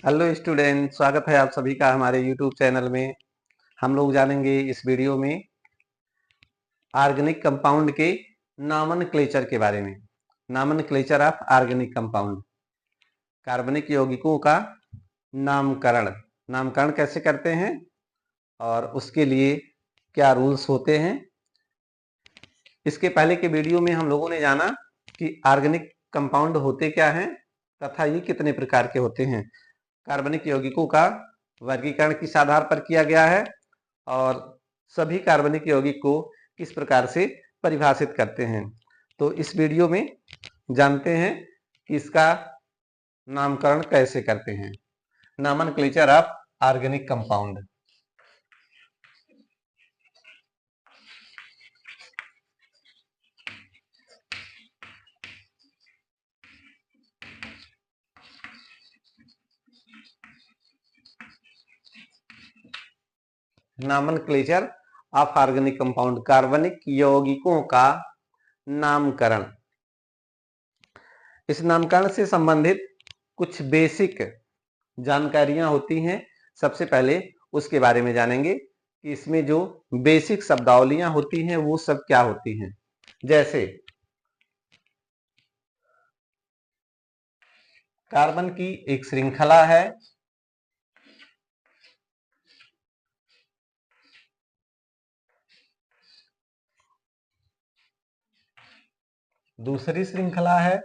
Hello student, स्वागत है आप सभी का हमारे यूट्यूब चैनल में। हम लोग जानेंगे इस वीडियो में ऑर्गेनिक कंपाउंड के नॉमेनक्लेचर के बारे में। नॉमेनक्लेचर ऑफ ऑर्गेनिक कंपाउंड, कार्बनिक यौगिकों का नामकरण। नामकरण कैसे करते हैं और उसके लिए क्या रूल्स होते हैं। इसके पहले के वीडियो में हम लोगों ने जाना कि ऑर्गेनिक कंपाउंड होते क्या हैं तथा ये कितने प्रकार के होते हैं। कार्बनिक यौगिकों का वर्गीकरण किस आधार पर किया गया है और सभी कार्बनिक यौगिक को किस प्रकार से परिभाषित करते हैं। तो इस वीडियो में जानते हैं कि इसका नामकरण कैसे करते हैं। Nomenclature of organic compound. Nomenclature of organic compound, कार्बनिक यौगिकों का नामकरण। इस नामकरण से संबंधित कुछ बेसिक जानकारियां होती हैं। सबसे पहले उसके बारे में जानेंगे कि इसमें जो बेसिक शब्दावलियां होती हैं वो सब क्या होती हैं। जैसे कार्बन की एक श्रृंखला है, दूसरी श्रृंखला है,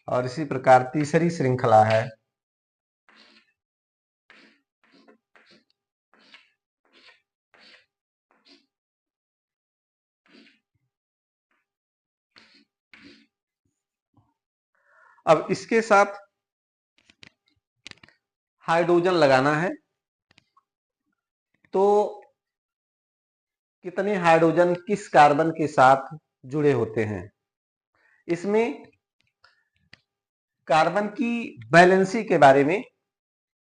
और इसी प्रकार तीसरी श्रृंखला है। अब इसके साथ हाइड्रोजन लगाना है तो कितने हाइड्रोजन किस कार्बन के साथ जुड़े होते हैं। इसमें कार्बन की वैलेंसी के बारे में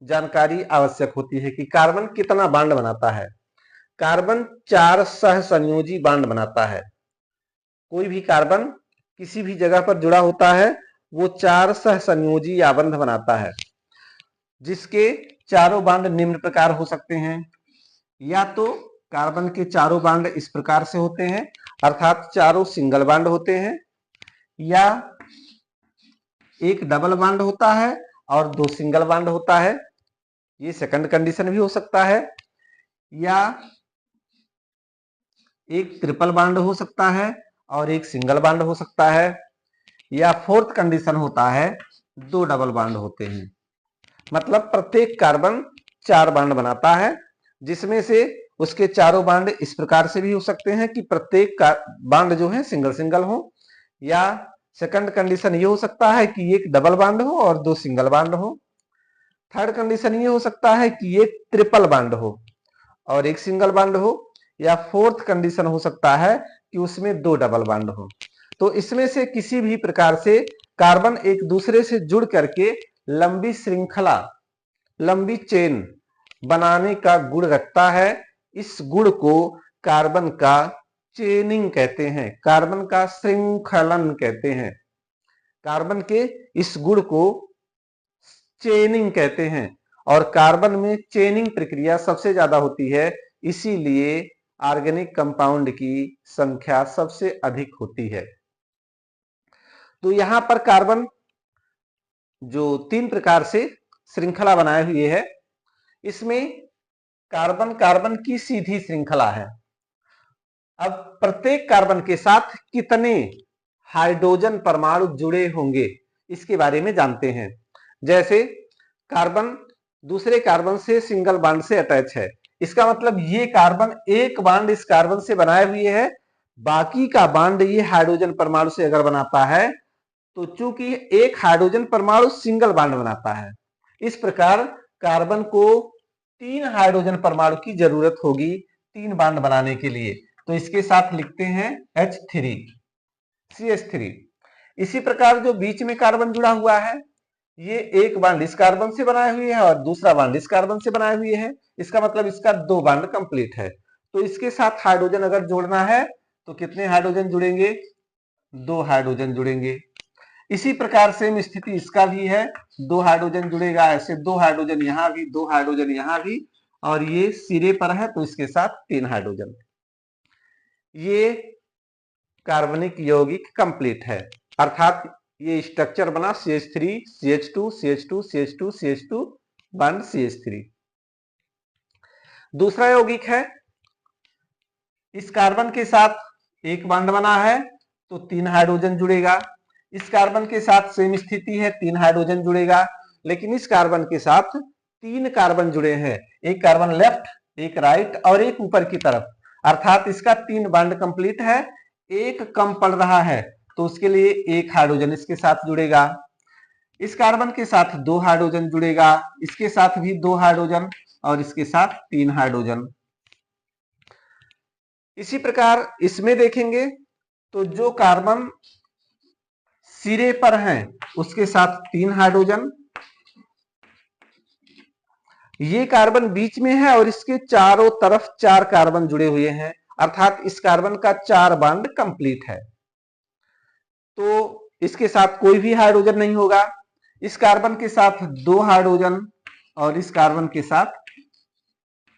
जानकारी आवश्यक होती है कि कार्बन कितना बॉन्ड बनाता है। कार्बन 4 सहसंयोजी बॉन्ड बनाता है। कोई भी कार्बन किसी भी जगह पर जुड़ा होता है वो 4 सहसंयोजी आबंध बनाता है, जिसके चारों बॉन्ड निम्न प्रकार हो सकते हैं। या तो कार्बन के चारों बॉन्ड इस प्रकार से होते हैं, अर्थात चारों सिंगल बॉन्ड होते हैं, या एक डबल बॉन्ड होता है और 2 सिंगल बॉन्ड होता है, ये सेकंड कंडीशन भी हो सकता है, या एक ट्रिपल बॉन्ड हो सकता है और एक सिंगल बॉन्ड हो सकता है, या फोर्थ कंडीशन होता है 2 डबल बॉन्ड होते हैं। मतलब प्रत्येक कार्बन 4 बॉन्ड बनाता है, जिसमें से उसके चारों बॉन्ड इस प्रकार से भी हो सकते हैं कि प्रत्येक बॉन्ड जो है सिंगल सिंगल हो, या सेकंड कंडीशन ये हो सकता है कि एक डबल बॉन्ड हो और 2 सिंगल बॉन्ड हो। थर्ड कंडीशन ये हो सकता है कि एक ट्रिपल बॉन्ड हो और एक सिंगल बॉन्ड हो, या फोर्थ कंडीशन हो सकता है कि उसमें 2 डबल बॉन्ड हो। तो इसमें से किसी भी प्रकार से कार्बन एक दूसरे से जुड़ करके लंबी श्रृंखला, लंबी चेन बनाने का गुण रखता है। इस गुण को कार्बन का चेनिंग कहते हैं, कार्बन का श्रृंखलन कहते हैं। कार्बन के इस गुण को चेनिंग कहते हैं और कार्बन में चेनिंग प्रक्रिया सबसे ज्यादा होती है, इसीलिए ऑर्गेनिक कंपाउंड की संख्या सबसे अधिक होती है। तो यहां पर कार्बन जो 3 प्रकार से श्रृंखला बनाए हुए है, इसमें कार्बन कार्बन की सीधी श्रृंखला है। अब प्रत्येक कार्बन के साथ कितने हाइड्रोजन परमाणु जुड़े होंगे इसके बारे में जानते हैं। जैसे कार्बन दूसरे कार्बन से सिंगल बॉन्ड से अटैच है, इसका मतलब ये कार्बन एक बॉन्ड इस कार्बन से बनाए हुए है, बाकी का बॉन्ड ये हाइड्रोजन परमाणु से अगर बनाता है तो चूंकि एक हाइड्रोजन परमाणु सिंगल बॉन्ड बनाता है, इस प्रकार कार्बन को 3 हाइड्रोजन परमाणु की जरूरत होगी 3 बॉन्ड बनाने के लिए। तो इसके साथ लिखते हैं H3 CH3। इसी प्रकार जो बीच में कार्बन जुड़ा हुआ है ये एक बॉन्ड इस कार्बन से बनाए हुए है और दूसरा बॉन्ड इस कार्बन से बनाए हुए है, इसका मतलब इसका 2 बॉन्ड कंप्लीट है। तो इसके साथ हाइड्रोजन अगर जोड़ना है तो कितने हाइड्रोजन जुड़ेंगे, 2 हाइड्रोजन जुड़ेंगे। इसी प्रकार सेम स्थिति इसका भी है, 2 हाइड्रोजन जुड़ेगा, ऐसे 2 हाइड्रोजन यहां भी, 2 हाइड्रोजन यहां भी, और ये सिरे पर है तो इसके साथ 3 हाइड्रोजन। ये कार्बनिक यौगिक कंप्लीट है, अर्थात ये स्ट्रक्चर बना CH3 CH2 CH2 CH2 CH2 bond CH3। दूसरा यौगिक है, इस कार्बन के साथ एक बॉन्ड बना है तो 3 हाइड्रोजन जुड़ेगा, इस कार्बन के साथ सेम स्थिति है, 3 हाइड्रोजन जुड़ेगा, लेकिन इस कार्बन के साथ 3 कार्बन जुड़े हैं, एक कार्बन लेफ्ट, एक राइट और एक ऊपर की तरफ, अर्थात इसका 3 बॉन्ड कंप्लीट है, एक कम पड़ रहा है तो उसके लिए एक हाइड्रोजन इसके साथ जुड़ेगा। इस कार्बन के साथ 2 हाइड्रोजन जुड़ेगा, इसके साथ भी 2 हाइड्रोजन और इसके साथ 3 हाइड्रोजन। इसी प्रकार इसमें देखेंगे तो जो कार्बन सिरे पर हैं उसके साथ 3 हाइड्रोजन, ये कार्बन बीच में है और इसके चारों तरफ 4 कार्बन जुड़े हुए हैं, अर्थात इस कार्बन का 4 बॉन्ड कंप्लीट है। तो इसके साथ कोई भी हाइड्रोजन नहीं होगा, इस कार्बन के साथ 2 हाइड्रोजन और इस कार्बन के साथ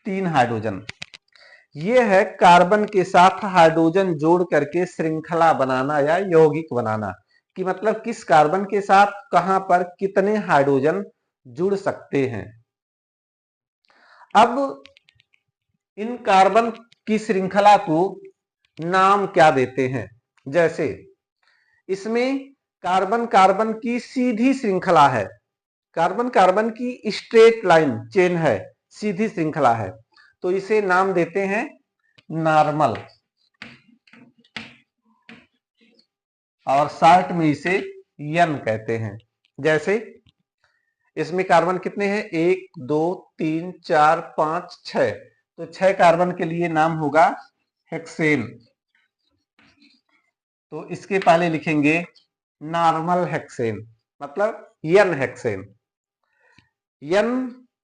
3 हाइड्रोजन। ये है कार्बन के साथ हाइड्रोजन जोड़ करके श्रृंखला बनाना या यौगिक बनाना, कि मतलब किस कार्बन के साथ कहां पर कितने हाइड्रोजन जुड़ सकते हैं। अब इन कार्बन की श्रृंखला को नाम क्या देते हैं, जैसे इसमें कार्बन कार्बन की सीधी श्रृंखला है, कार्बन कार्बन की स्ट्रेट लाइन चेन है, सीधी श्रृंखला है, तो इसे नाम देते हैं नॉर्मल, और शॉर्ट में इसे एन कहते हैं। जैसे इसमें कार्बन कितने हैं, 1 2 3 4 5 6, तो 6 कार्बन के लिए नाम होगा हेक्सेन, तो इसके पहले लिखेंगे नॉर्मल हेक्सेन, मतलब एन हेक्सेन। एन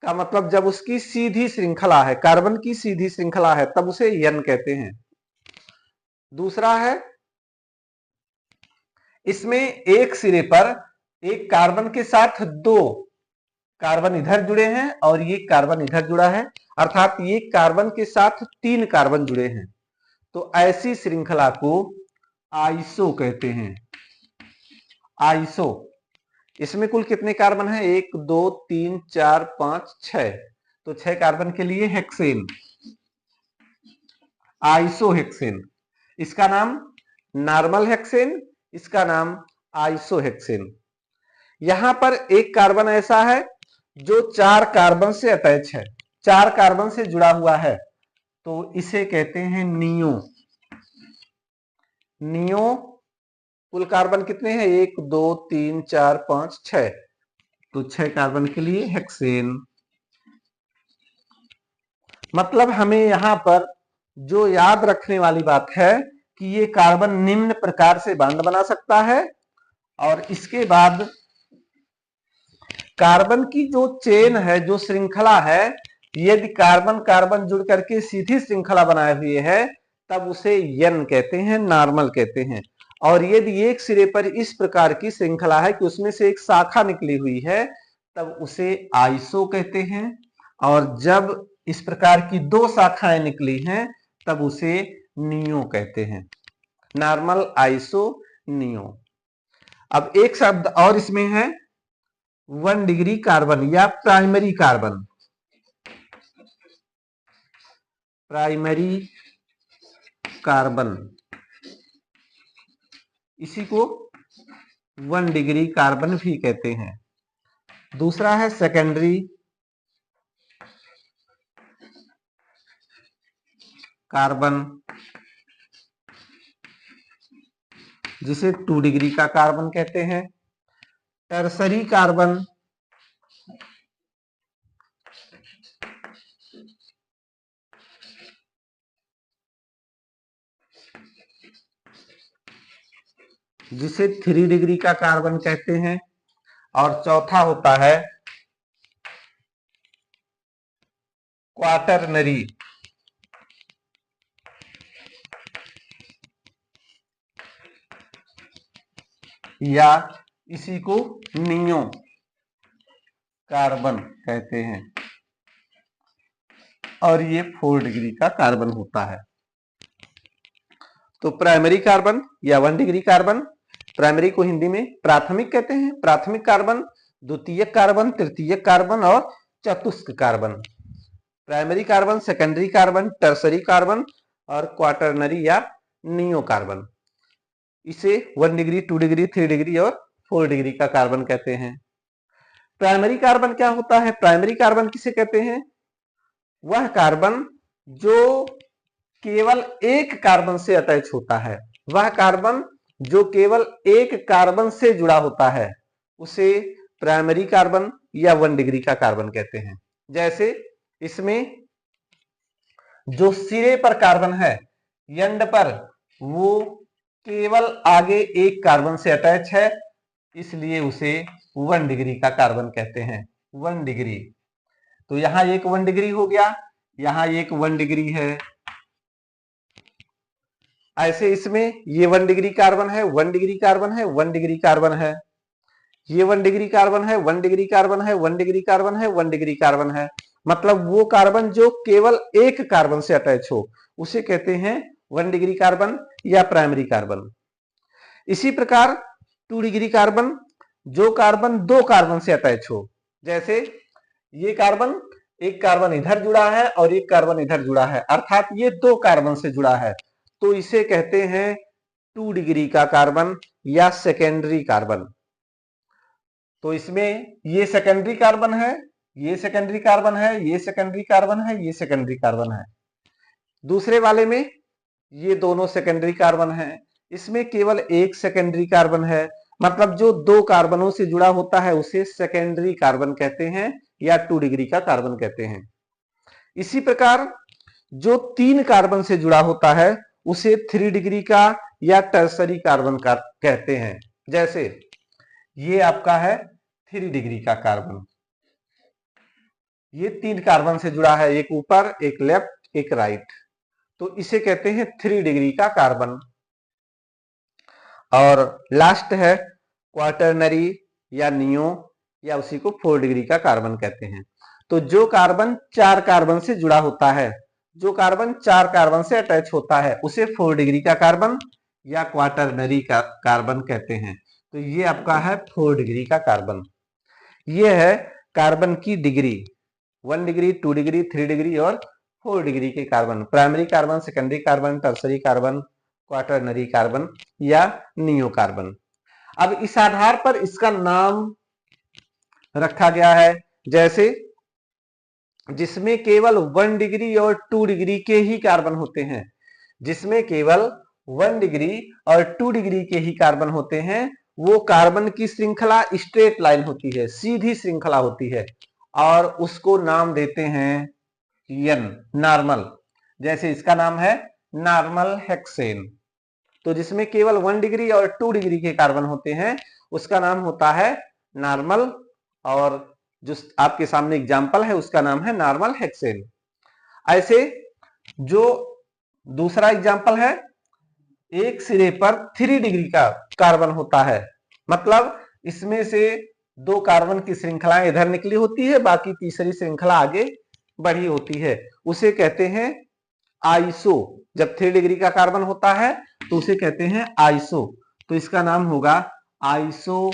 का मतलब जब उसकी सीधी श्रृंखला है, कार्बन की सीधी श्रृंखला है, तब उसे एन कहते हैं। दूसरा है, इसमें एक सिरे पर एक कार्बन के साथ 2 कार्बन इधर जुड़े हैं और ये कार्बन इधर जुड़ा है, अर्थात ये कार्बन के साथ 3 कार्बन जुड़े हैं, तो ऐसी श्रृंखला को आइसो कहते हैं। आइसो, इसमें कुल कितने कार्बन है, 1 2 3 4 5 6, तो 6 कार्बन के लिए हेक्सेन, आइसो हेक्सेन। इसका नाम नॉर्मल हेक्सेन, इसका नाम आइसो हेक्सेन। यहां पर एक कार्बन ऐसा है जो 4 कार्बन से अटैच है, 4 कार्बन से जुड़ा हुआ है, तो इसे कहते हैं नियो। नियो, कुल कार्बन कितने हैं, 1 2 3 4 5 6, तो 6 कार्बन के लिए हेक्सेन। मतलब हमें यहां पर जो याद रखने वाली बात है कि ये कार्बन निम्न प्रकार से बॉन्ड बना सकता है, और इसके बाद कार्बन की जो चेन है, जो श्रृंखला है, यदि कार्बन कार्बन जुड़ करके सीधी श्रृंखला बनाए हुए है तब उसे एन कहते हैं, नॉर्मल कहते हैं। और यदि एक सिरे पर इस प्रकार की श्रृंखला है कि उसमें से एक शाखा निकली हुई है तब उसे आइसो कहते हैं, और जब इस प्रकार की 2 शाखाएं निकली हैं तब उसे नियो कहते हैं, नॉर्मल आइसो नियो। अब एक शब्द और इसमें है 1 डिग्री कार्बन या प्राइमरी कार्बन, प्राइमरी कार्बन, इसी को 1 डिग्री कार्बन भी कहते हैं। दूसरा है सेकेंडरी कार्बन, जिसे 2 डिग्री का कार्बन कहते हैं। टर्सरी कार्बन, जिसे 3 डिग्री का कार्बन कहते हैं। और चौथा होता है क्वाटरनरी या इसी को नियो कार्बन कहते हैं, और ये 4 डिग्री का कार्बन होता है। तो प्राइमरी कार्बन या 1 डिग्री कार्बन, प्राइमरी को हिंदी में प्राथमिक कहते हैं, प्राथमिक कार्बन, द्वितीयक कार्बन, तृतीयक कार्बन और चतुस्क carbon. Primary carbon, secondary carbon, tertiary carbon और क्वाटरनरी या नियो कार्बन। इसे 1 डिग्री, 2 डिग्री, 3 डिग्री और 4 डिग्री का कार्बन कहते हैं। प्राइमरी कार्बन क्या होता है? प्राइमरी कार्बन किसे कहते हैं? वह कार्बन जो केवल एक कार्बन से अटैच होता है, वह कार्बन जो केवल एक कार्बन से जुड़ा होता है, उसे प्राइमरी कार्बन या 1 डिग्री का कार्बन कहते हैं। जैसे इसमें जो सिरे पर कार्बन है, एंड पर, वो केवल आगे एक कार्बन से अटैच है, इसलिए उसे 1 डिग्री का कार्बन कहते हैं। 1 डिग्री, तो यहां एक 1 डिग्री हो गया, यहां एक 1 डिग्री है। ऐसे इसमें ये 1 डिग्री कार्बन है, 1 डिग्री कार्बन है, 1 डिग्री कार्बन है, ये 1 डिग्री कार्बन है, 1 डिग्री कार्बन है, 1 डिग्री कार्बन है, 1 डिग्री कार्बन है। मतलब वो कार्बन जो केवल एक कार्बन से अटैच हो, उसे कहते हैं 1 डिग्री कार्बन या प्राइमरी कार्बन। इसी प्रकार 2 डिग्री कार्बन, जो कार्बन दो कार्बन से अटैच हो। जैसे ये कार्बन, एक कार्बन इधर जुड़ा है और एक कार्बन इधर जुड़ा है, अर्थात ये दो कार्बन से जुड़ा है, तो इसे कहते हैं 2 डिग्री का कार्बन या सेकेंडरी कार्बन। तो इसमें ये सेकेंडरी कार्बन है, ये सेकेंडरी कार्बन है, ये सेकेंडरी कार्बन है, ये सेकेंडरी कार्बन है। दूसरे वाले में ये दोनों सेकेंडरी कार्बन है, इसमें केवल एक सेकेंडरी कार्बन है। मतलब जो दो कार्बनों से जुड़ा होता है उसे सेकेंडरी कार्बन कहते हैं या 2 डिग्री का कार्बन कहते हैं। इसी प्रकार जो 3 कार्बन से जुड़ा होता है उसे 3 डिग्री का या टर्सरी कार्बन का कहते हैं। जैसे ये आपका है 3 डिग्री का कार्बन, ये 3 कार्बन से जुड़ा है, एक ऊपर, एक लेफ्ट, एक राइट, तो इसे कहते हैं 3 डिग्री का कार्बन। और लास्ट है क्वाटरनरी या नियो या उसी को 4 डिग्री का कार्बन कहते हैं। तो जो कार्बन 4 कार्बन से जुड़ा होता है, जो कार्बन 4 कार्बन से अटैच होता है, उसे 4 डिग्री का कार्बन या क्वाटरनरी का कार्बन कहते हैं। तो ये आपका है 4 डिग्री का कार्बन। ये है कार्बन की डिग्री, 1 डिग्री, 2 डिग्री, 3 डिग्री और 4 डिग्री के carbon. Primary carbon, secondary carbon, tertiary carbon, quaternary carbon या नियो कार्बन। अब इस आधार पर इसका नाम रखा गया है। जैसे जिसमें केवल 1 डिग्री और 2 डिग्री के ही कार्बन होते हैं, जिसमें केवल 1 डिग्री और 2 डिग्री के ही कार्बन होते हैं, वो कार्बन की श्रृंखला स्ट्रेट लाइन होती है, सीधी श्रृंखला होती है, और उसको नाम देते हैं एन, नॉर्मल। जैसे इसका नाम है नॉर्मल हेक्सेन। तो जिसमें केवल 1 डिग्री और 2 डिग्री के कार्बन होते हैं उसका नाम होता है नॉर्मल, और जो आपके सामने एग्जाम्पल है उसका नाम है नॉर्मल हेक्सेन। ऐसे जो दूसरा एग्जाम्पल है, एक सिरे पर 3 डिग्री का कार्बन होता है, मतलब इसमें से 2 कार्बन की श्रृंखलाएं इधर निकली होती है, बाकी तीसरी श्रृंखला आगे बढ़ी होती है, उसे कहते हैं आइसो। जब 3 डिग्री का कार्बन होता है तो उसे कहते हैं आइसो, तो इसका नाम होगा आइसो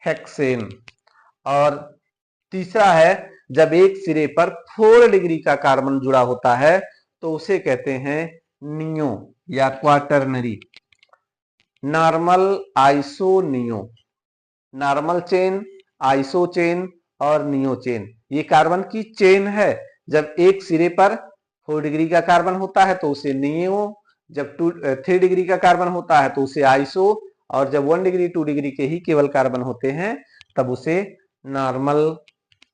हेक्सेन। और तीसरा है जब एक सिरे पर 4 डिग्री का कार्बन जुड़ा होता है तो उसे कहते हैं नियो या quaternary, normal, iso, neo. Normal chain, iso chain और नियो चेन, ये कार्बन की चेन है। जब एक सिरे पर 4 डिग्री का कार्बन होता है तो उसे नियो, जब 3 डिग्री का कार्बन होता है तो उसे आइसो, और जब 1 डिग्री 2 डिग्री के ही केवल कार्बन होते हैं तब उसे नॉर्मल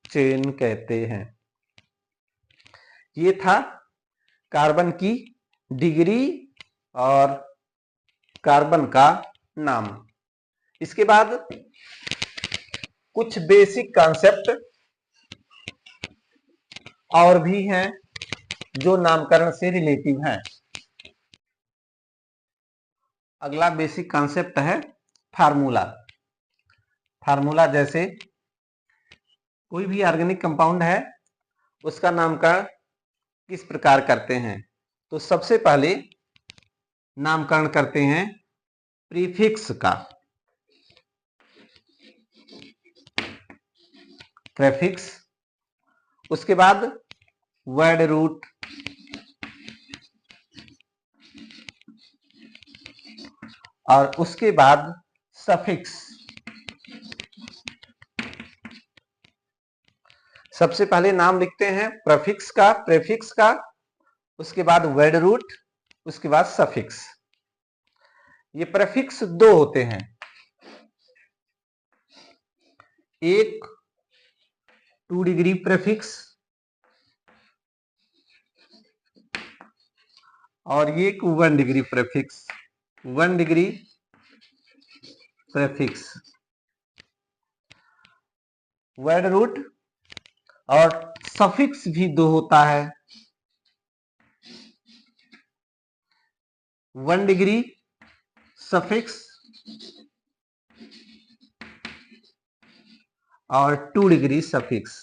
चेन कहते हैं। ये था कार्बन की डिग्री और कार्बन का नाम। इसके बाद कुछ बेसिक कॉन्सेप्ट और भी हैं जो नामकरण से रिलेटिव हैं। अगला बेसिक कॉन्सेप्ट है फार्मूला। फार्मूला जैसे कोई भी ऑर्गेनिक कंपाउंड है उसका नामकरण किस प्रकार करते हैं, तो सबसे पहले नामकरण करते हैं प्रीफिक्स का। प्रीफिक्स, उसके बाद वर्ड रूट, और उसके बाद सफिक्स। सबसे पहले नाम लिखते हैं प्रीफिक्स का, प्रीफिक्स का, उसके बाद वर्ड रूट, उसके बाद सफिक्स। ये प्रीफिक्स दो होते हैं, एक 2 डिग्री प्रीफिक्स और एक 1 degree prefix. 1 degree prefix, word root और सफिक्स भी दो होता है, 1 डिग्री सफिक्स और 2 डिग्री सफिक्स।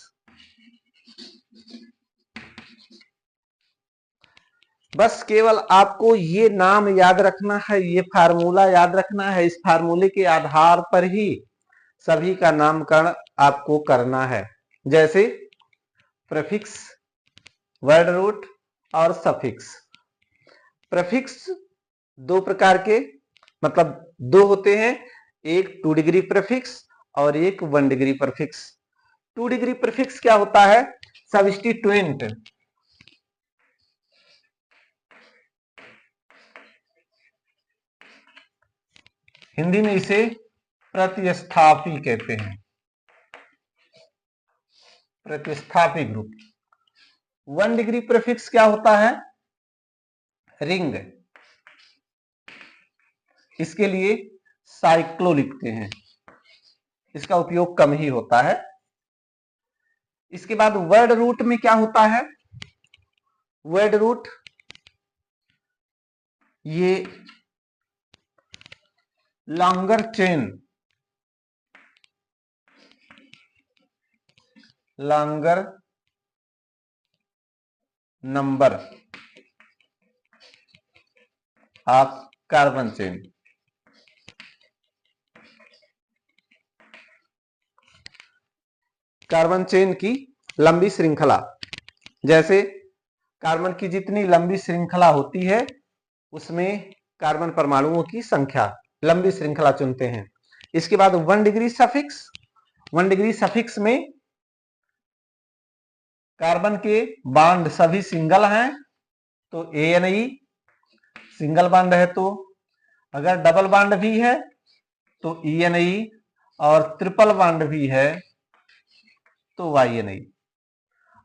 बस केवल आपको ये नाम याद रखना है, ये फार्मूला याद रखना है। इस फार्मूले के आधार पर ही सभी का नामकरण आपको करना है, जैसे प्रीफिक्स, वर्ड रूट और सफिक्स। प्रीफिक्स दो प्रकार के, मतलब दो होते हैं, एक 2 डिग्री प्रीफिक्स और एक 1 डिग्री प्रीफिक्स। 2 डिग्री प्रीफिक्स क्या होता है? सब्स्टिट्यूएंट, हिंदी में इसे प्रतिस्थापी कहते हैं, प्रतिस्थापी ग्रुप। 1 डिग्री प्रीफिक्स क्या होता है? रिंग, इसके लिए साइक्लो लिखते हैं, इसका उपयोग कम ही होता है। इसके बाद वर्ड रूट में क्या होता है? वर्ड रूट ये longer chain, longer number of carbon chain. Carbon chain की लंबी श्रृंखला, जैसे कार्बन की जितनी लंबी श्रृंखला होती है उसमें कार्बन परमाणुओं की संख्या, लंबी श्रृंखला चुनते हैं। इसके बाद 1 डिग्री सफिक्स। 1 डिग्री सफिक्स में कार्बन के बॉन्ड सभी सिंगल हैं तो ANE सिंगल बॉन्ड है, तो अगर डबल बॉन्ड भी है तो ENE और ट्रिपल बॉन्ड भी है तो YNE।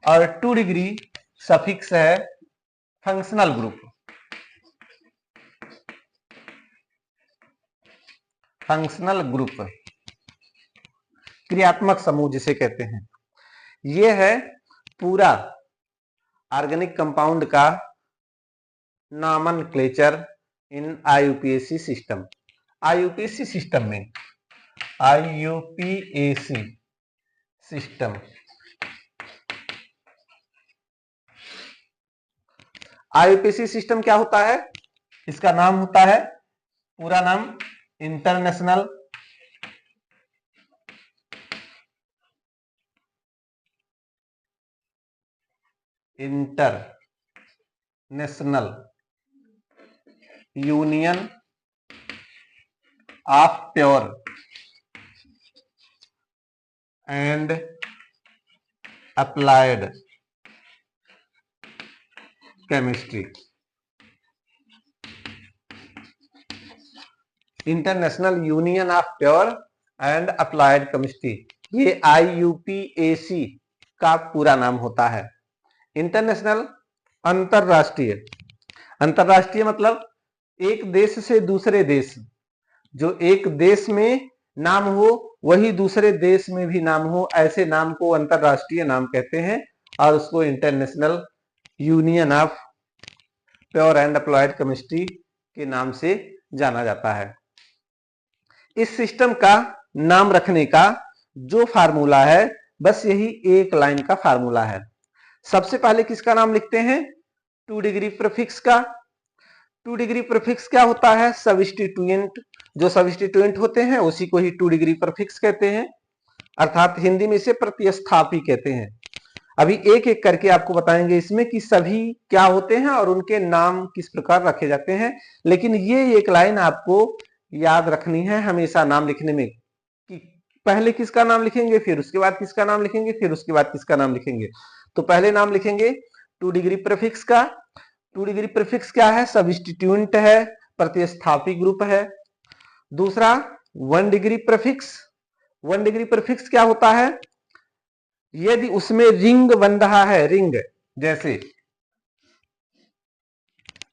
और 2 डिग्री सफिक्स है फंक्शनल ग्रुप, फंक्शनल ग्रुप, क्रियात्मक समूह जिसे कहते हैं। यह है पूरा ऑर्गेनिक कंपाउंड का नॉमेनक्लेचर इन IUPAC सिस्टम। IUPAC सिस्टम में, IUPAC सिस्टम, IUPAC सिस्टम क्या होता है? इसका नाम होता है, पूरा नाम international union of pure and applied chemistry. International union of pure and applied chemistry, ये IUPAC का पूरा नाम होता है। इंटरनेशनल, अंतरराष्ट्रीय। अंतरराष्ट्रीय मतलब एक देश से दूसरे देश, जो एक देश में नाम हो वही दूसरे देश में भी नाम हो, ऐसे नाम को अंतरराष्ट्रीय नाम कहते हैं और उसको international union of pure and applied chemistry के नाम से जाना जाता है। इस सिस्टम का नाम रखने का जो फार्मूला है बस यही एक लाइन का फार्मूला है। सबसे पहले किसका नाम लिखते हैं? 2 डिग्री प्रीफिक्स का। 2 डिग्री प्रीफिक्स क्या होता है? सब्स्टिट्यूएंट। जो सब्स्टिट्यूएंट होते हैं उसी को ही 2 डिग्री प्रीफिक्स कहते हैं, अर्थात हिंदी में इसे प्रतिस्थापी कहते हैं। अभी एक एक करके आपको बताएंगे इसमें कि सभी क्या होते हैं और उनके नाम किस प्रकार रखे जाते हैं। लेकिन ये एक लाइन आपको याद रखनी है हमेशा नाम लिखने में कि पहले किसका नाम लिखेंगे, फिर उसके बाद किसका नाम लिखेंगे, फिर उसके बाद किसका नाम लिखेंगे। तो पहले नाम लिखेंगे 2 डिग्री प्रीफिक्स का। 2 डिग्री प्रीफिक्स क्या है? सब्स्टिट्यूएंट है, प्रतिस्थापी ग्रुप है। दूसरा 1 डिग्री प्रीफिक्स। 1 डिग्री प्रीफिक्स क्या होता है? यदि उसमें रिंग बन रहा है, रिंग जैसे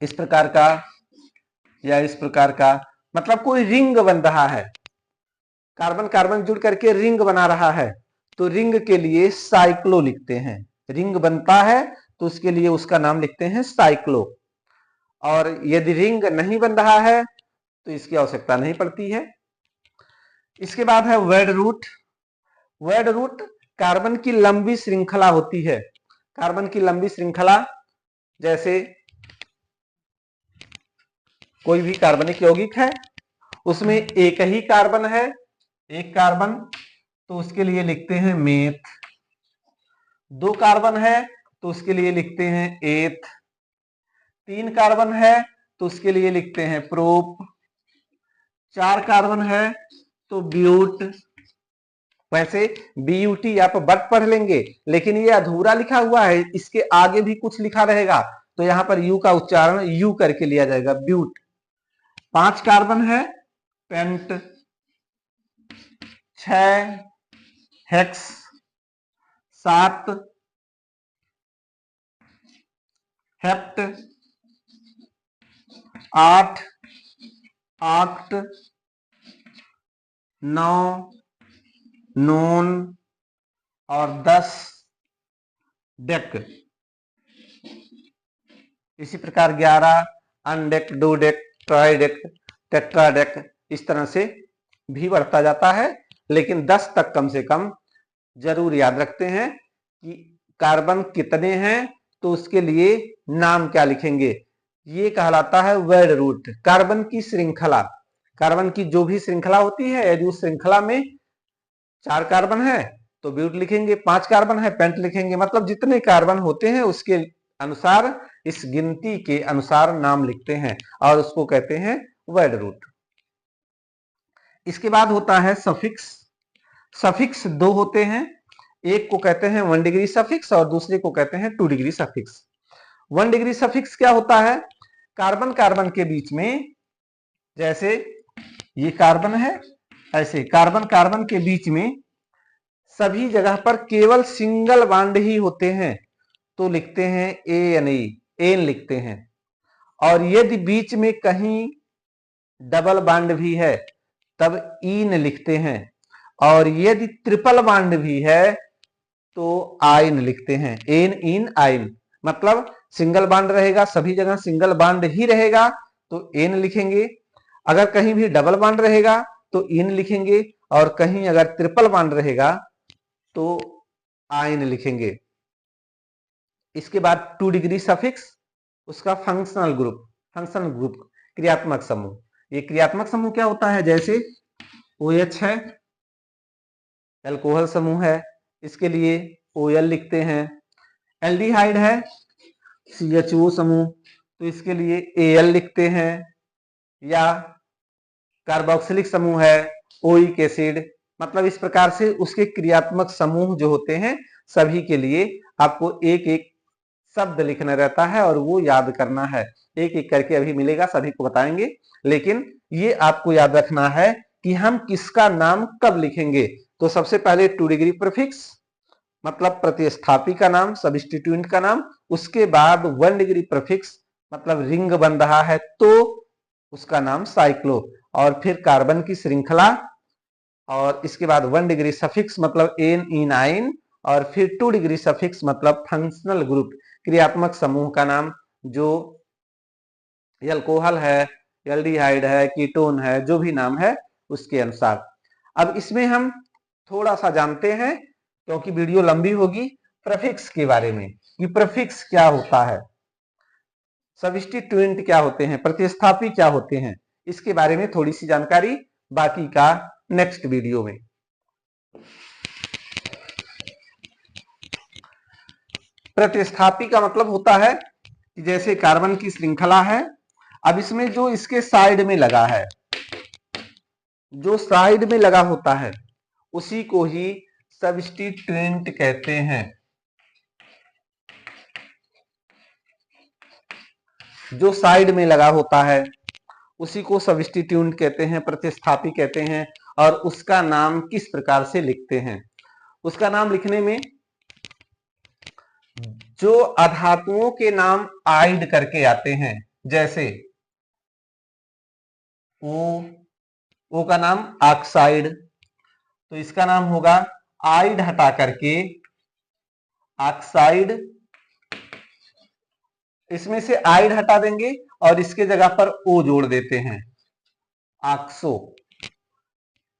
इस प्रकार का या इस प्रकार का, मतलब कोई रिंग बन रहा है, कार्बन कार्बन जुड़ करके रिंग बना रहा है, तो रिंग के लिए साइक्लो लिखते हैं। रिंग बनता है तो उसके लिए उसका नाम लिखते हैं साइक्लो। और यदि रिंग नहीं बन रहा है तो इसकी आवश्यकता नहीं पड़ती है। इसके बाद है word root. Word root carbon की लंबी श्रृंखला होती है। कार्बन की लंबी श्रृंखला, जैसे कोई भी कार्बनिक यौगिक है उसमें एक ही कार्बन है, एक कार्बन, तो उसके लिए लिखते हैं मेथ। 2 कार्बन है तो उसके लिए लिखते हैं एथ। 3 कार्बन है तो उसके लिए लिखते हैं प्रोप। 4 कार्बन है तो ब्यूट। वैसे बीयूटी आप बट पढ़ लेंगे, लेकिन ये अधूरा लिखा हुआ है, इसके आगे भी कुछ लिखा रहेगा तो यहां पर यू का उच्चारण यू करके लिया जाएगा, ब्यूट। 5 कार्बन है pent. 6 hex. 7 hept. 8 oct. 9 non और 10 डेक। इसी प्रकार 11 अनडेक, डोडेक, ट्राइडेक, टेट्राडेक, इस तरह से भी बढ़ता जाता है। लेकिन 10 तक कम से कम जरूर याद रखते हैं कि कार्बन कितने हैं तो उसके लिए नाम क्या लिखेंगे। ये कहलाता है वर्ड रूट। कार्बन की श्रृंखला, कार्बन की जो भी श्रृंखला होती है, यदि उस श्रृंखला में 4 कार्बन है तो ब्यूट लिखेंगे, 5 कार्बन है पेंट लिखेंगे। मतलब जितने कार्बन होते हैं उसके अनुसार, इस गिनती के अनुसार नाम लिखते हैं और उसको कहते हैं वर्ड रूट। इसके बाद होता है सफिक्स। सफिक्स 2 होते हैं, एक को कहते हैं 1 डिग्री सफिक्स और दूसरे को कहते हैं 2 डिग्री सफिक्स। 1 डिग्री सफिक्स क्या होता है? कार्बन कार्बन के बीच में, जैसे ये कार्बन है, ऐसे कार्बन कार्बन के बीच में सभी जगह पर केवल सिंगल बॉन्ड ही होते हैं तो लिखते हैं एन, एन लिखते हैं। और यदि बीच में कहीं डबल बॉन्ड भी है तब इन लिखते हैं, और यदि ट्रिपल बॉन्ड भी है तो आइन लिखते हैं, एन इन आइन। मतलब सिंगल बॉन्ड रहेगा, सभी जगह सिंगल बॉन्ड ही रहेगा तो एन लिखेंगे, अगर कहीं भी डबल बॉन्ड रहेगा तो इन लिखेंगे, और कहीं अगर ट्रिपल बॉन्ड रहेगा तो आइन लिखेंगे। इसके बाद 2 डिग्री सफिक्स, उसका फंक्शनल ग्रुप। फंक्शनल ग्रुप क्रियात्मक समूह। ये क्रियात्मक समूह क्या होता है? जैसे OH है, एल्कोहल समूह है, इसके लिए OL लिखते हैं। एल्डिहाइड है, CHO समूह, तो इसके लिए Al लिखते हैं। या कार्बोक्सिलिक समूह है, ओइक एसिड। मतलब इस प्रकार से उसके क्रियात्मक समूह जो होते हैं सभी के लिए आपको एक एक शब्द लिखना रहता है और वो याद करना है। एक एक करके अभी मिलेगा, सभी को बताएंगे, लेकिन ये आपको याद रखना है कि हम किसका नाम कब लिखेंगे। तो सबसे पहले 2 डिग्री प्रीफिक्स मतलब प्रतिस्थापी का नाम, सब्स्टिट्यूएंट का नाम। उसके बाद 1 डिग्री प्रीफिक्स मतलब रिंग बन रहा है तो उसका नाम साइक्लो। और फिर कार्बन की श्रृंखला और इसके बाद 1 डिग्री सफिक्स मतलब NE9, और फिर 2 डिग्री सफिक्स मतलब फंक्शनल ग्रुप, क्रियात्मक समूह का नाम, जो अल्कोहल है, एल्डिहाइड है, कीटोन है, जो भी नाम है उसके अनुसार। अब इसमें हम थोड़ा सा जानते हैं, क्योंकि वीडियो लंबी होगी, प्रीफिक्स के बारे में कि प्रीफिक्स क्या होता है, सब्स्टिट्यूएंट क्या होते हैं, प्रतिस्थापी क्या होते हैं, इसके बारे में थोड़ी सी जानकारी, बाकी का नेक्स्ट वीडियो में। प्रतिस्थापी का मतलब होता है कि जैसे कार्बन की श्रृंखला है, अब इसमें जो इसके साइड में लगा है, जो साइड में लगा होता है उसी को ही सब्स्टिट्यूएंट कहते हैं। जो साइड में लगा होता है उसी को सब्स्टिट्यूएंट कहते हैं, प्रतिस्थापी कहते हैं। और उसका नाम किस प्रकार से लिखते हैं, उसका नाम लिखने में जो अधातुओं के नाम आइड करके आते हैं, जैसे ओ का नाम ऑक्साइड, तो इसका नाम होगा आइड हटा करके ऑक्साइड, इसमें से आइड हटा देंगे और इसके जगह पर ओ जोड़ देते हैं, ऑक्सो।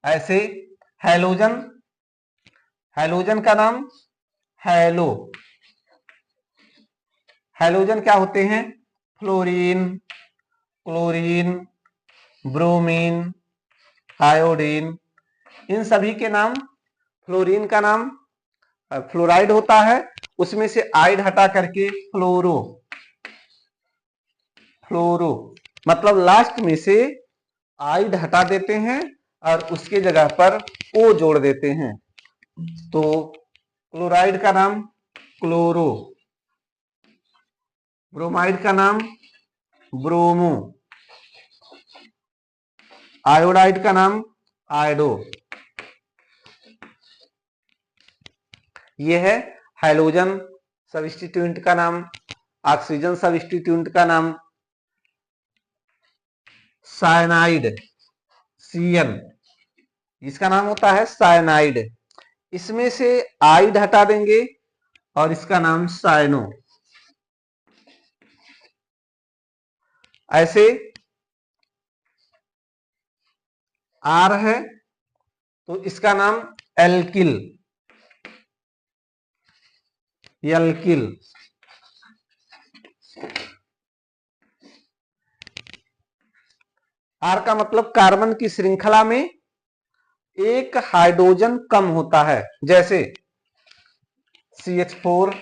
ऐसे हैलोजन, हैलोजन का नाम हैलो, हैलोजन क्या होते हैं, फ्लोरीन, क्लोरीन, ब्रोमीन, आयोडीन, इन सभी के नाम। फ्लोरीन का नाम फ्लोराइड होता है, उसमें से आइड हटा करके फ्लोरो, फ्लोरो मतलब लास्ट में से आइड हटा देते हैं और उसके जगह पर ओ जोड़ देते हैं, तो क्लोराइड का नाम क्लोरो, ब्रोमाइड का नाम ब्रोमो, आयोडाइड का नाम आयोडो। यह है हैलोजन सब्स्टिट्यूएंट का नाम। ऑक्सीजन सब्स्टिट्यूएंट का नाम साइनाइड, CN, इसका नाम होता है साइनाइड, इसमें से आइड हटा देंगे और इसका नाम साइनो। ऐसे आर है तो इसका नाम एल्किल, एल्किल। आर का मतलब कार्बन की श्रृंखला में एक हाइड्रोजन कम होता है, जैसे CH4,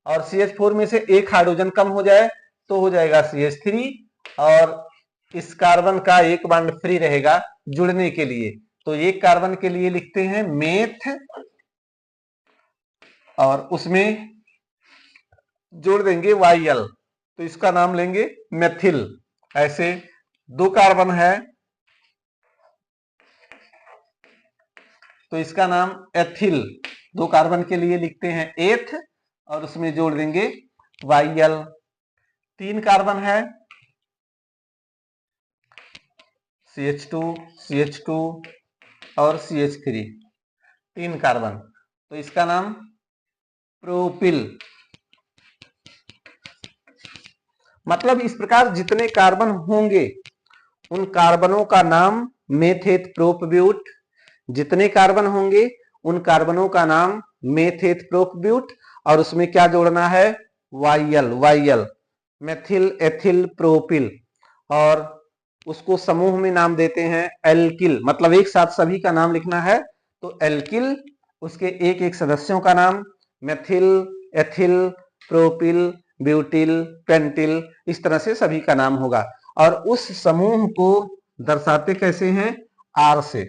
और CH4 में से एक हाइड्रोजन कम हो जाए तो हो जाएगा CH3, और इस कार्बन का एक बॉन्ड फ्री रहेगा जुड़ने के लिए, तो एक कार्बन के लिए लिखते हैं मेथ, और उसमें जोड़ देंगे YL, तो इसका नाम लेंगे मेथिल। ऐसे दो कार्बन है तो इसका नाम एथिल, दो कार्बन के लिए लिखते हैं एथ और उसमें जोड़ देंगे YL। तीन कार्बन है CH2, CH2 और CH3, तीन कार्बन, तो इसका नाम प्रोपिल। मतलब इस प्रकार जितने कार्बन होंगे उन कार्बनों का नाम मेथेट प्रोपब्यूट, जितने कार्बन होंगे उन कार्बनों का नाम मेथेट प्रोपब्यूट, और उसमें क्या जोड़ना है YL, YL methyl ethyl propyl, और उसको समूह में नाम देते हैं एल्किल, मतलब एक साथ सभी का नाम लिखना है तो एल्किल, उसके एक एक सदस्यों का नाम methyl, ethyl, propyl, butyl, pentyl, इस तरह से सभी का नाम होगा। और उस समूह को दर्शाते कैसे हैं, आर से।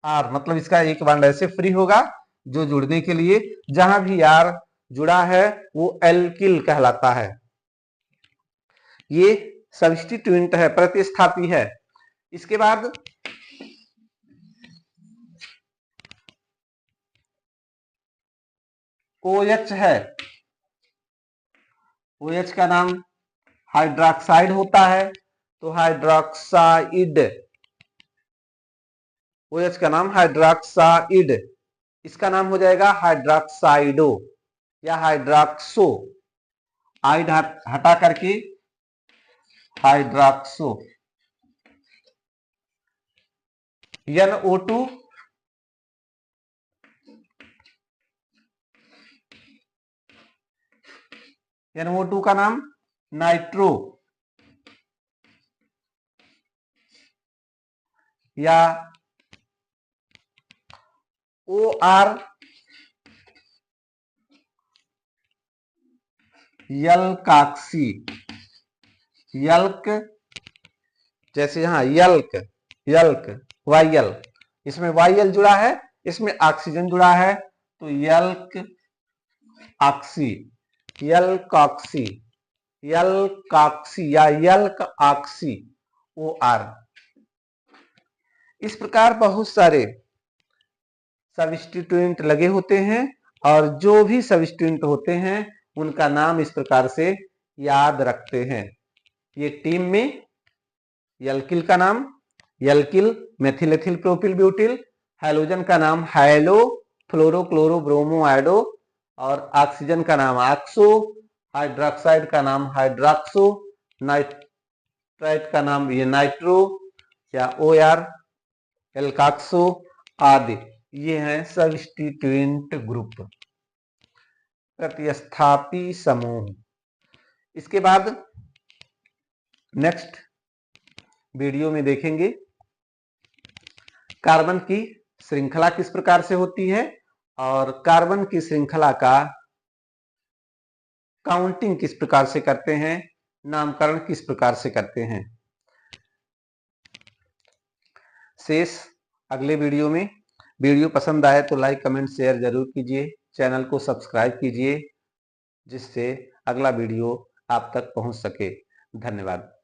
आर मतलब इसका एक बॉन्ड ऐसे फ्री होगा जो जुड़ने के लिए जहां भी आर जुड़ा है वो एल्किल कहलाता है। ये सब्स्टिट्यूएंट है, प्रतिस्थापी है। इसके बाद OH है, OH का नाम हाइड्रोक्साइड होता है, तो हाइड्रोक्साइड, OH का नाम हाइड्रॉक्साइड, इसका नाम हो जाएगा हाइड्रॉक्साइडो या हाइड्रॉक्सो, आइड हटा करके हाइड्रॉक्सो। NO2 NO2 का नाम नाइट्रो या OR यल्काक्सी, यल्क जैसे यहां यल्क यल्क वायल, इसमें वायल जुड़ा है, इसमें ऑक्सीजन जुड़ा है, तो यल्क ऑक्सी, यल्कॉक्सी, यल्कॉक्सी या यल्क ऑक्सी OR। इस प्रकार बहुत सारे सब्स्टिट्यूएंट लगे होते हैं और जो भी सब्स्टिट्यूएंट होते हैं उनका नाम इस प्रकार से याद रखते हैं। ये टीम में यल्किल का नाम alkyl methyl ethyl propyl butyl, halogen का नाम halo fluoro chloro bromo iodo, और ऑक्सीजन का नाम ऑक्सो, हाइड्रोक्साइड का नाम हाइड्रोक्सो, नाइट्राइट का नाम ये नाइट्रो या OR एल्काक्सो आदि। ये हैं सब्स्टिट्यूएंट ग्रुप, प्रतिस्थापी समूह। इसके बाद नेक्स्ट वीडियो में देखेंगे कार्बन की श्रृंखला किस प्रकार से होती है और कार्बन की श्रृंखला का काउंटिंग किस प्रकार से करते हैं, नामकरण किस प्रकार से करते हैं। शेष अगले वीडियो में। वीडियो पसंद आए तो लाइक कमेंट शेयर जरूर कीजिए, चैनल को सब्सक्राइब कीजिए जिससे अगला वीडियो आप तक पहुंच सके। धन्यवाद।